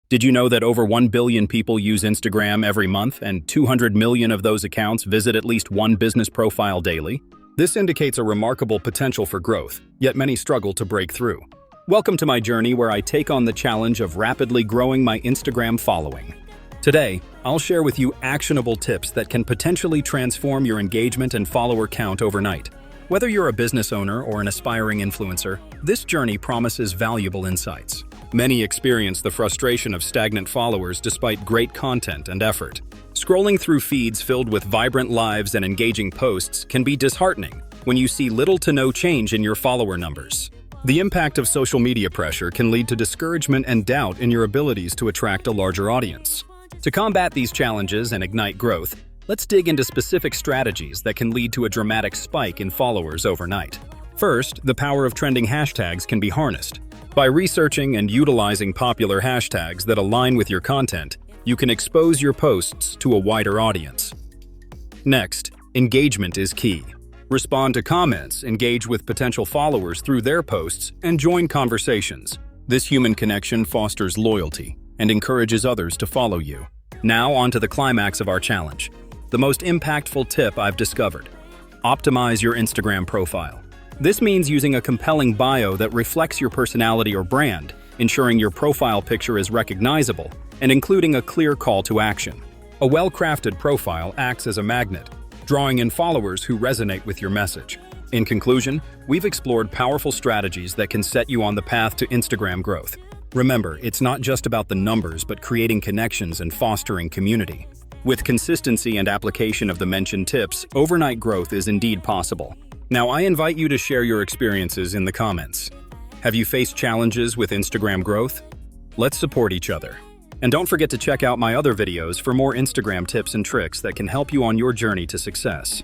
Did you know that over 1 billion people use Instagram every month and 200 million of those accounts visit at least one business profile daily? This indicates a remarkable potential for growth, yet many struggle to break through. Welcome to my journey where I take on the challenge of rapidly growing my Instagram following. Today, I'll share with you actionable tips that can potentially transform your engagement and follower count overnight. Whether you're a business owner or an aspiring influencer, this journey promises valuable insights. Many experience the frustration of stagnant followers despite great content and effort. Scrolling through feeds filled with vibrant lives and engaging posts can be disheartening when you see little to no change in your follower numbers. The impact of social media pressure can lead to discouragement and doubt in your abilities to attract a larger audience. To combat these challenges and ignite growth, let's dig into specific strategies that can lead to a dramatic spike in followers overnight. First, the power of trending hashtags can be harnessed. By researching and utilizing popular hashtags that align with your content, you can expose your posts to a wider audience. Next, engagement is key. Respond to comments, engage with potential followers through their posts, and join conversations. This human connection fosters loyalty and encourages others to follow you. Now on to the climax of our challenge. The most impactful tip I've discovered. Optimize your Instagram profile. This means using a compelling bio that reflects your personality or brand, ensuring your profile picture is recognizable, and including a clear call to action. A well-crafted profile acts as a magnet, drawing in followers who resonate with your message. In conclusion, we've explored powerful strategies that can set you on the path to Instagram growth. Remember, it's not just about the numbers, but creating connections and fostering community. With consistency and application of the mentioned tips, overnight growth is indeed possible. Now, I invite you to share your experiences in the comments. Have you faced challenges with Instagram growth? Let's support each other. And don't forget to check out my other videos for more Instagram tips and tricks that can help you on your journey to success.